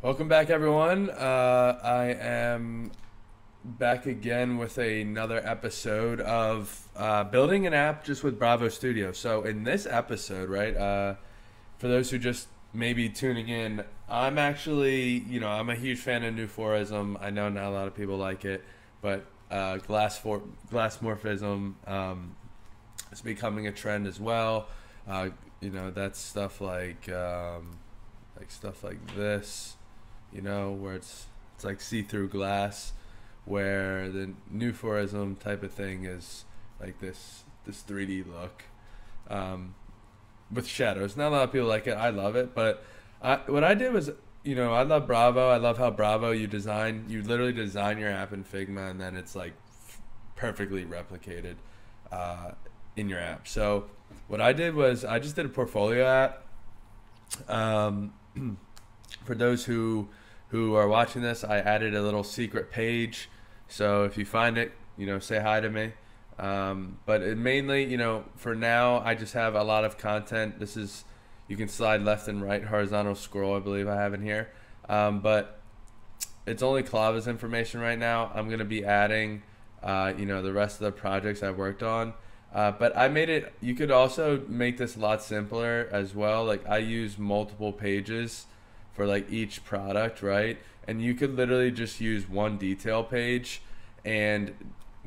Welcome back, everyone. I am back again with another episode of building an app just with Bravo Studio. So, in this episode, right, for those who just maybe tuning in, I'm actually, I'm a huge fan of Newforism. I know not a lot of people like it, but glassmorphism is becoming a trend as well. That's stuff like this, where it's like see-through glass, where the Newforism type of thing is like this 3D look with shadows. Not a lot of people like it. I love it, but what I did was, I love Bravo. I love how Bravo you literally design your app in Figma, and then it's like perfectly replicated in your app. So what I did was I just did a portfolio app. Um, for those who are watching this, I added a little secret page. So if you find it, say hi to me. But it mainly, for now, I just have a lot of content. You can slide left and right, horizontal scroll, I believe I have in here. But it's only Clava's information right now. I'm going to be adding, the rest of the projects I've worked on. But I made it, you could also make this a lot simpler as well. Like I use multiple pages for like each product, right? And you could literally just use one detail page and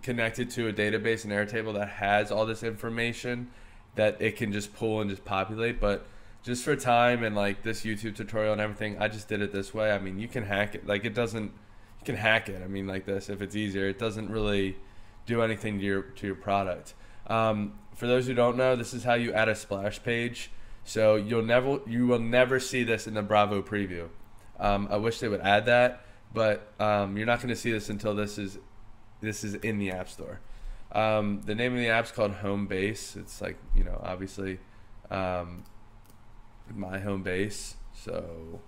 connect it to a database, an Airtable that has all this information that it can just pull and just populate. But just for time and like this YouTube tutorial and everything, I just did it this way. I mean, you can hack it. Like you can hack it. I mean, like this, if it's easier, it doesn't really do anything to your product. For those who don't know, this is how you add a splash page. So you will never see this in the Bravo preview. I wish they would add that, but you're not going to see this until this is in the App Store. The name of the app's called Home Base. It's like, obviously my home base. So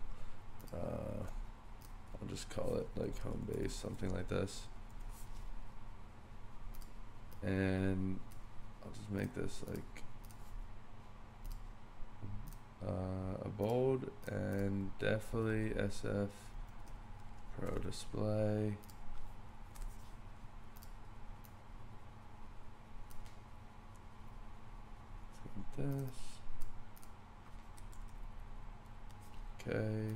I'll just call it like Home Base, something like this. And I'll just make this like a bold and definitely SF Pro Display. Like this. Okay.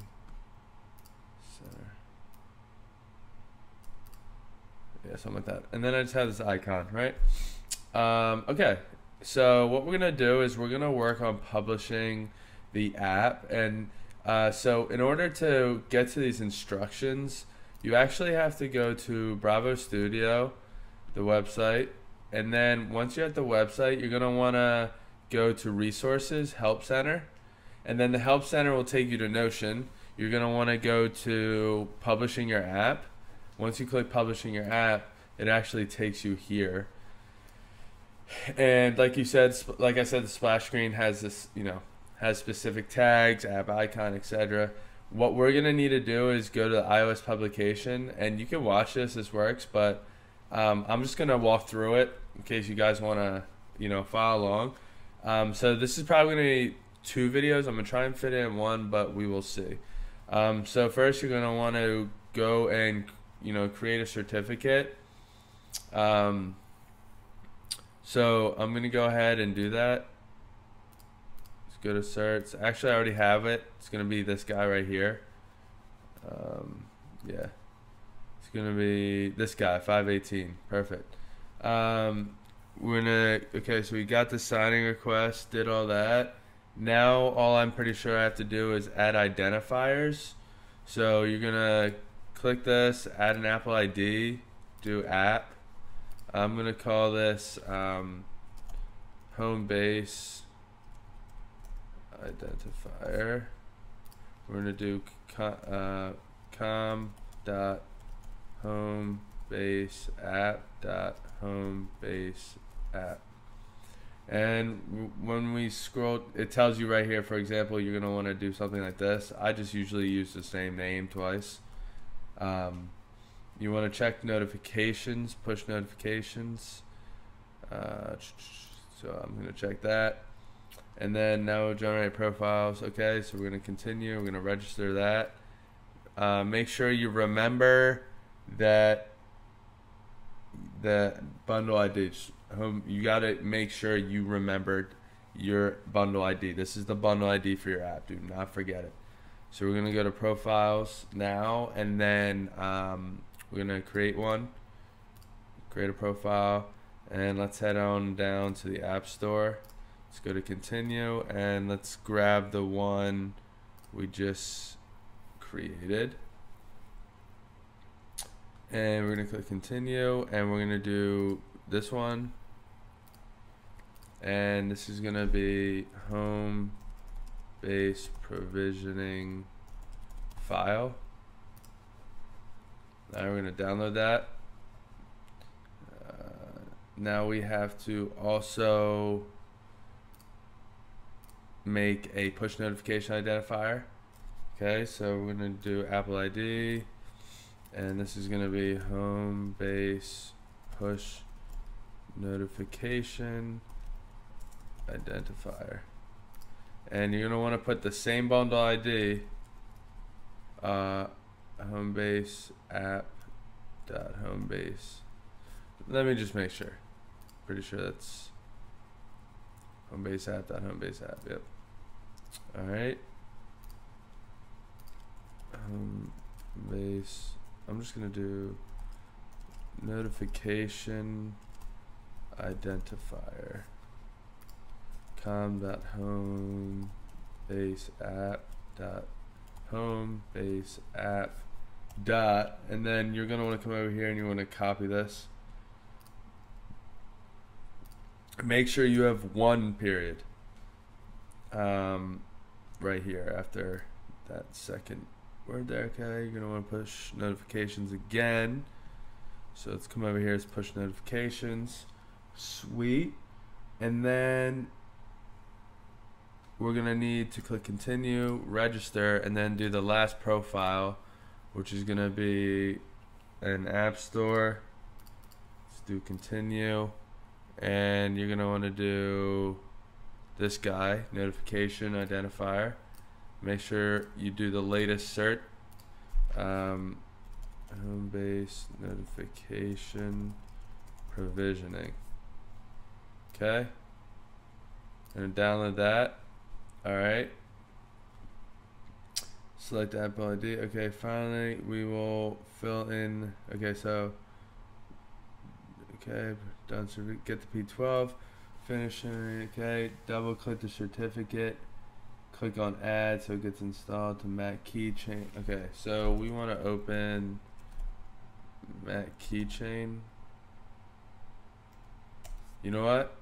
Center. Yeah, something like that. And then I just have this icon, right? Okay. So what we're gonna do is we're gonna work on publishing the app, and so in order to get to these instructions, you actually have to go to Bravo Studio, the website, and then once you're at the website, you're gonna wanna go to Resources, Help Center, and then the Help Center will take you to Notion. You're gonna wanna go to Publishing Your App. Once you click Publishing Your App, it actually takes you here. And like I said, the splash screen has this, has specific tags, app icon, etc. What we're gonna need to do is go to the iOS publication, and you can watch this works, but I'm just gonna walk through it in case you guys wanna, follow along. So this is probably gonna be 2 videos. I'm gonna try and fit it in one, but we will see. So first, you're gonna want to go and create a certificate. So I'm going to go ahead and do that. Let's go to search. Actually, I already have it. It's going to be this guy right here. Yeah. It's going to be this guy, 518. Perfect. Okay, so we got the signing request, did all that. Now, all I'm pretty sure I have to do is add identifiers. So you're going to click this, add an Apple ID, do app. I'm gonna call this home base identifier. We're gonna do com dot home base app dot home base app. And when we scroll, it tells you right here, for example, you're gonna want to do something like this. I just usually use the same name twice. You want to check notifications, push notifications. So I'm going to check that. And then now generate profiles. Okay, so we're going to continue. We're going to register that. make sure you remember that the bundle ID. You got to make sure you remembered your bundle ID. This is the bundle ID for your app. Do not forget it. So we're gonna go to profiles now, and then we're gonna create a profile, and let's head on down to the App Store. Let's go to continue, and let's grab the one we just created, and we're gonna click continue, and we're gonna do this one, and this is gonna be home base provisioning file. Now we're going to download that. Now we have to also make a push notification identifier. Okay, so we're going to do Apple ID, and this is going to be home base push notification identifier. And you're gonna want to put the same bundle ID, homebase app dot homebase. Let me just make sure. Pretty sure that's homebase app dot homebase app. Yep. All right. Homebase. I'm just gonna do notification identifier. com.home base app dot home base app dot, and then you're gonna want to come over here and you want to copy this. Make sure you have one period right here after that second word there. Okay, you're gonna want to push notifications again, so let's come over here. It's push notifications. Sweet. And then we're gonna need to click continue, register, and then do the last profile, which is gonna be an app store. Let's do continue, and you're gonna want to do this guy, notification identifier. Make sure you do the latest cert, home base notification provisioning. Okay, and download that. All right, select Apple ID. Okay, finally we will fill in. Okay, so okay, done. So get the P12, finishing. Okay, double click the certificate, click on add so it gets installed to Mac keychain. Okay, so we want to open Mac keychain. You know what?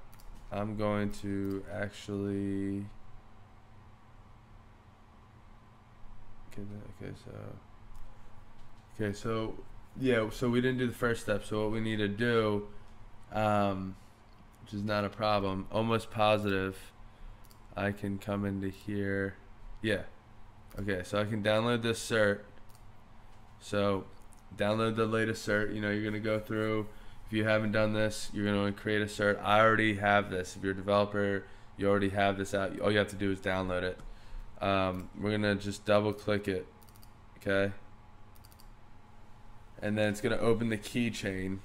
I'm going to actually okay, so yeah, so we didn't do the first step. So what we need to do, which is not a problem, almost positive I can come into here. Yeah, okay, so I can download this cert. So download the latest cert. You know, you're gonna go through. If you haven't done this, you're gonna create a cert. I already have this. If you're a developer, you already have this out. All you have to do is download it. We're gonna just double click it, okay? And then it's gonna open the keychain.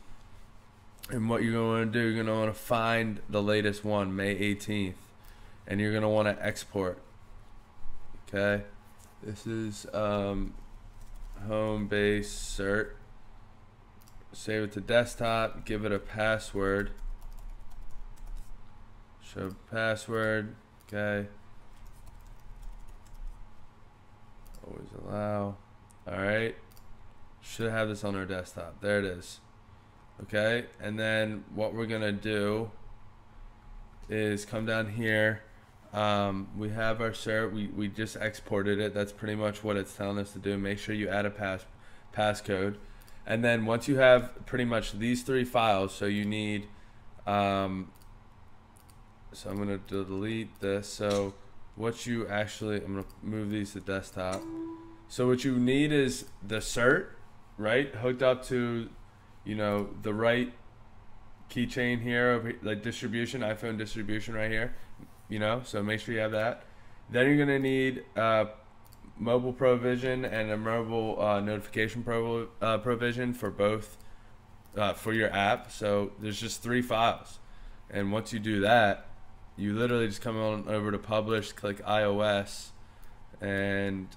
And what you're gonna wanna do, you're gonna wanna find the latest one, May 18th. And you're gonna wanna export, okay? This is home base cert. Save it to desktop, give it a password. Show password, okay? Always allow. Alright. Should have this on our desktop. There it is. Okay, and then what we're gonna do is come down here. We have our cert. We just exported it. That's pretty much what it's telling us to do. Make sure you add a passcode. And then once you have pretty much these three files, so you need so I'm gonna delete this. So what you actually, I'm gonna move these to desktop. So what you need is the cert, right, hooked up to, you know, the right keychain here, like distribution, iPhone distribution right here, you know. So make sure you have that. Then you're gonna need mobile provision and a mobile notification provision for both for your app. So there's just 3 files, and once you do that, you literally just come on over to publish, click iOS, and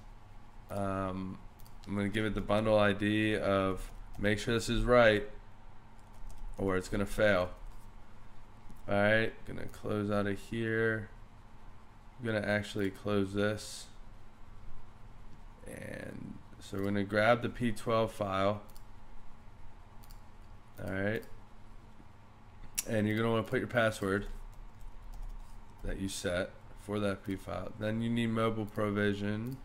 I'm gonna give it the bundle ID of, make sure this is right or it's gonna fail. Alright, gonna close out of here. I'm gonna actually close this, and so we're gonna grab the P12 file. Alright, and you're gonna want to put your password that you set for that P file. Then you need mobile provision,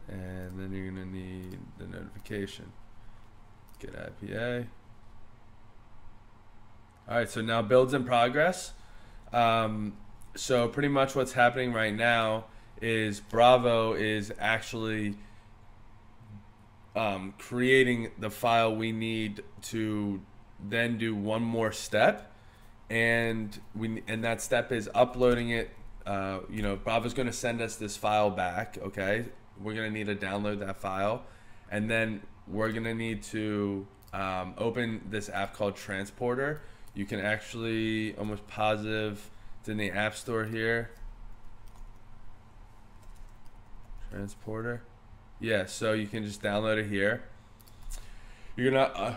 and then you're gonna need the notification. Get IPA. Alright, so now build's in progress. So pretty much what's happening right now is Bravo is actually creating the file we need to then do one more step, and that step is uploading it. You know, Bravo's going to send us this file back. Okay, we're going to need to download that file, and then we're going to need to open this app called Transporter. You can actually, almost positive, it's in the App Store here. Transporter. Yeah, so you can just download it here. I'm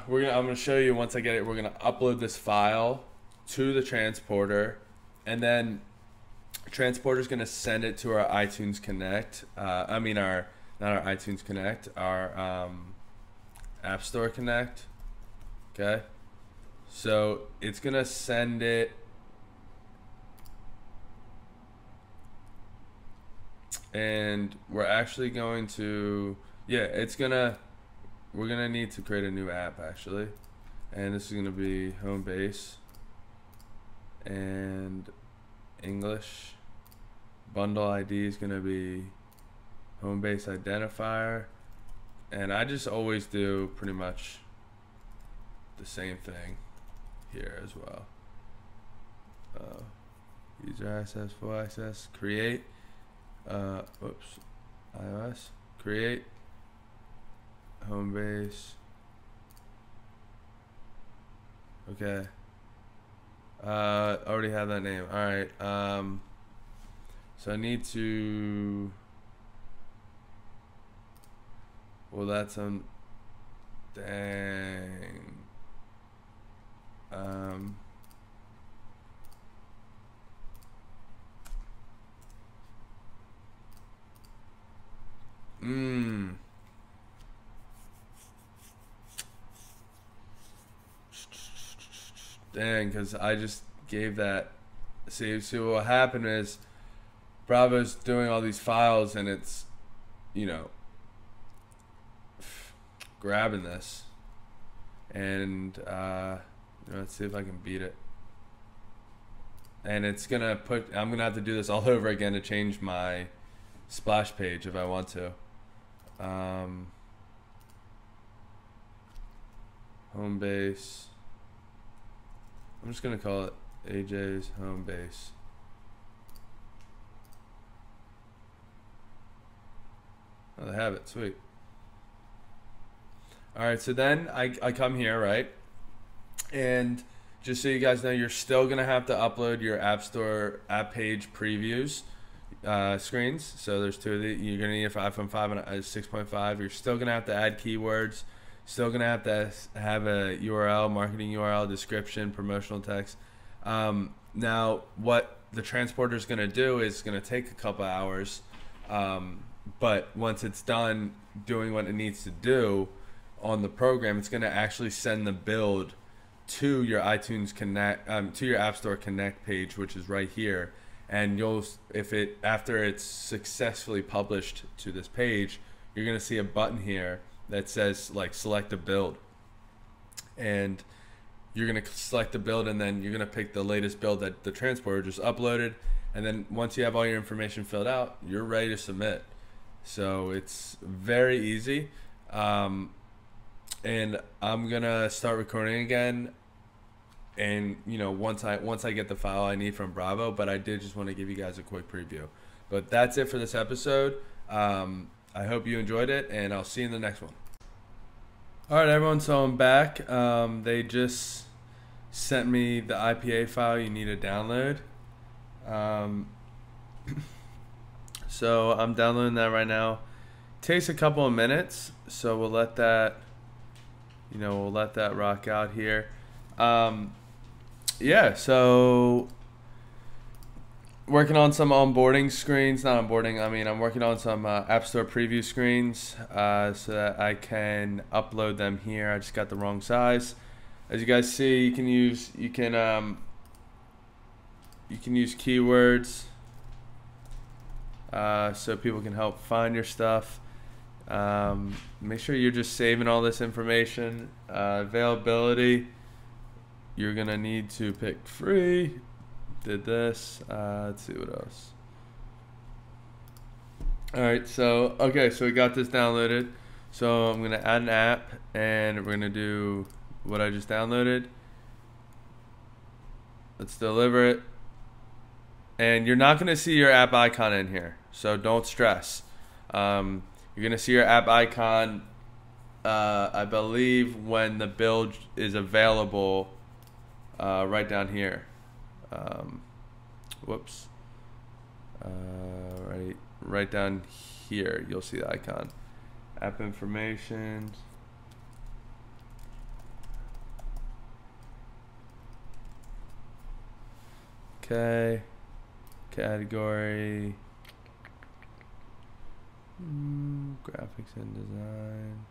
gonna show you once I get it. We're gonna upload this file to the Transporter, and then Transporter's gonna send it to our iTunes Connect. Not our iTunes Connect, our App Store Connect. Okay, so it's gonna send it. And we're actually going to, we're gonna need to create a new app actually, and this is gonna be home base and English. Bundle ID is gonna be home base identifier, and I just always do pretty much the same thing here as well. User access, full access, create. iOS, create, home base. Okay. Already have that name. All right. So I need to. Well, that's on. Dang. Dang, because I just gave that. See what happened is Bravo's doing all these files, and it's, you know, grabbing this, and let's see if I can beat it. And it's gonna I'm gonna have to do this all over again to change my splash page if I want to. Home base. I'm just gonna call it AJ's home base. Oh, they have it. Sweet. All right, so then I come here, right? And just so you guys know, you're still gonna have to upload your App Store app page previews screens. So there's 2 of these. You're gonna need a iPhone 5 and a 6.5. You're still gonna have to add keywords. Still gonna have to have a URL, marketing URL, description, promotional text. Now, what the Transporter is gonna do is gonna take a couple hours, but once it's done doing what it needs to do on the program, it's gonna actually send the build to your iTunes Connect, to your App Store Connect page, which is right here. And after it's successfully published to this page, you're gonna see a button here that says like select a build, and you're gonna select the build, and then you're gonna pick the latest build that the Transporter just uploaded, and then once you have all your information filled out, you're ready to submit. So it's very easy, and I'm gonna start recording again, and once I get the file I need from Bravo. But I did just want to give you guys a quick preview. But that's it for this episode. I hope you enjoyed it, and I'll see you in the next one. All right, everyone. So I'm back. They just sent me the IPA file you need to download. So I'm downloading that right now. Takes a couple of minutes, so we'll let that, we'll let that rock out here. Yeah, so working on some onboarding screens, not onboarding, I'm working on some App Store preview screens so that I can upload them here. I just got the wrong size. As you guys see, you can use keywords so people can help find your stuff. Make sure you're just saving all this information. Availability, you're gonna need to pick free. Did this. Let's see what else. All right, so so we got this downloaded. So I'm gonna add an app, and we're gonna do what I just downloaded. Let's deliver it. And you're not gonna see your app icon in here, so don't stress. You're gonna see your app icon, I believe, when the build is available, right down here. Whoops. Right down here, you'll see the icon. App information. Okay. Category. Graphics and design.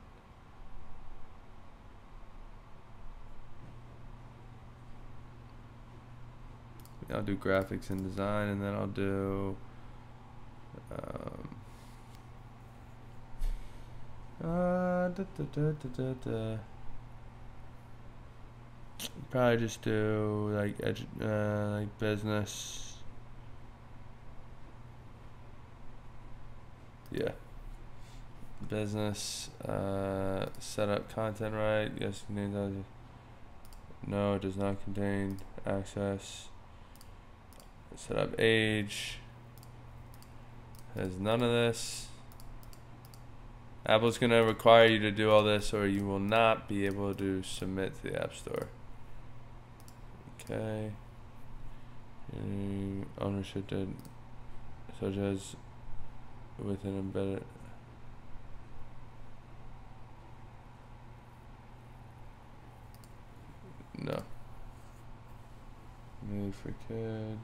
I'll do graphics and design, and then I'll do probably just do like business. Yeah. Business. Set up content right. Yes, no, it does not contain access. Set up age. Has none of this. Apple's gonna require you to do all this, or you will not be able to submit to the App Store. Okay. Ownership did, such as with an embedded. No. Made for kids.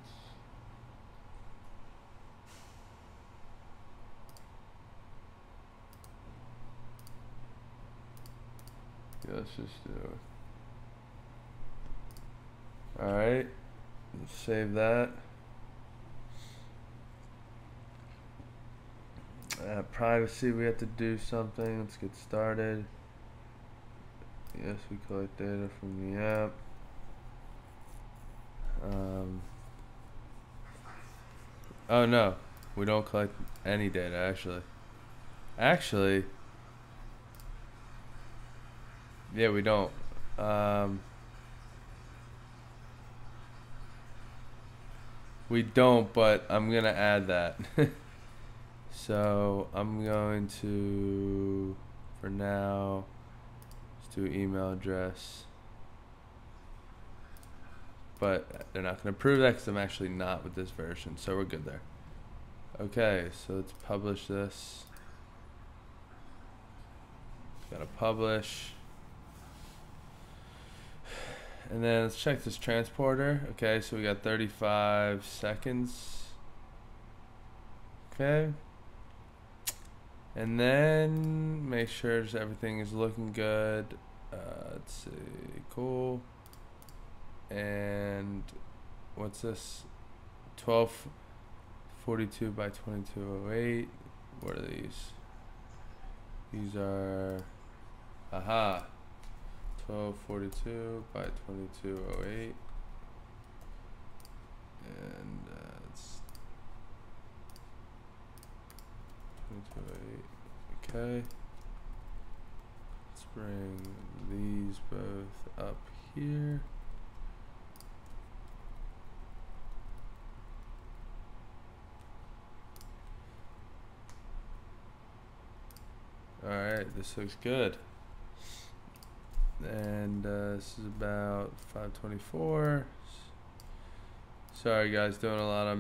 Yeah, let's just do it. Alright. Save that. Privacy, we have to do something. Let's get started. Yes, we collect data from the app. Oh no, we don't collect any data actually. Yeah, we don't. We don't, but I'm gonna add that. So I'm going to, for now, let's do email address. But they're not going to approve that because I'm actually not with this version, so we're good there. Okay, so let's publish this. Gotta publish. And then let's check this transporter. Okay, so we got 35 seconds. Okay. And then make sure everything is looking good. Let's see, cool. And what's this? 1242 by 2208. What are these? These are, 1242 by 2208. And it's 2208. Okay. Let's bring these both up here. Alright, this looks good. And this is about 524. Sorry guys, doing a lot of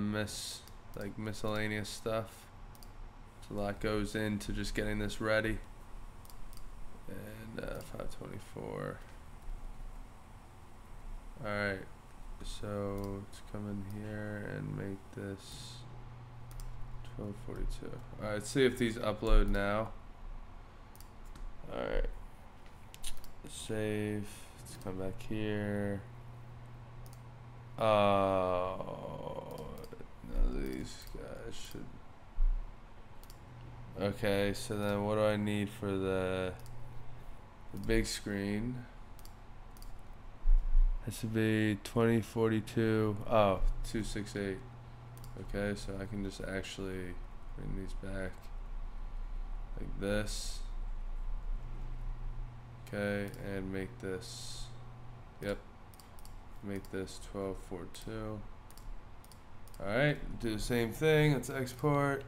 miscellaneous stuff. A lot goes into just getting this ready. And 524. Alright, so let's come in here and make this 1242. Alright, let's see if these upload now. Alright, save. Let's come back here. Oh, none of these guys should. Okay, so then what do I need for the big screen? This would be 2042. Oh, 268. Okay, so I can just actually bring these back like this. Okay, and make this. Yep. Make this 1242. Alright, do the same thing. Let's export.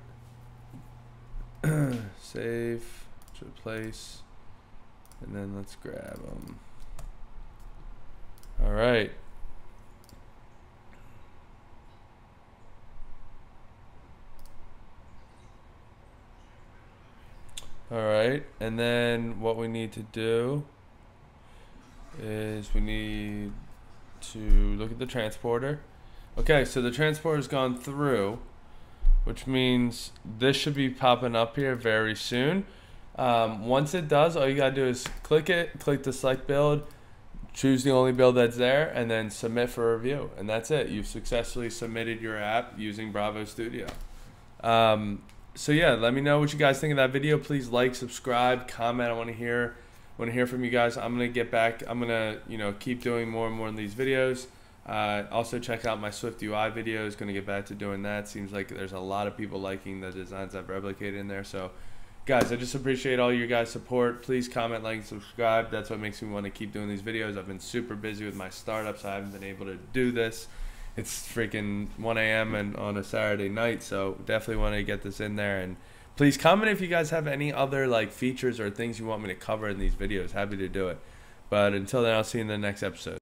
Save. Replace. And then let's grab them. Alright. Alright, and then what we need to do is we need to look at the transporter. Okay, so the transporter's gone through, which means this should be popping up here very soon. Once it does, all you gotta do is click it, click the select build, choose the only build that's there, and then submit for review. And that's it. You've successfully submitted your app using Bravo Studio. So yeah, let me know what you guys think of that video. Please like, subscribe, comment. I want to hear from you guys. I'm gonna get back. I'm gonna keep doing more and more of these videos. Also check out my Swift UI videos. Gonna get back to doing that. Seems like there's a lot of people liking the designs I've replicated in there. So guys, I just appreciate all your guys' support. Please comment, like, and subscribe. That's what makes me want to keep doing these videos. I've been super busy with my startup, so I haven't been able to do this. It's freaking 1 a.m. and on a Saturday night, so definitely want to get this in there. And please comment if you guys have any other features or things you want me to cover in these videos. Happy to do it. But until then, I'll see you in the next episode.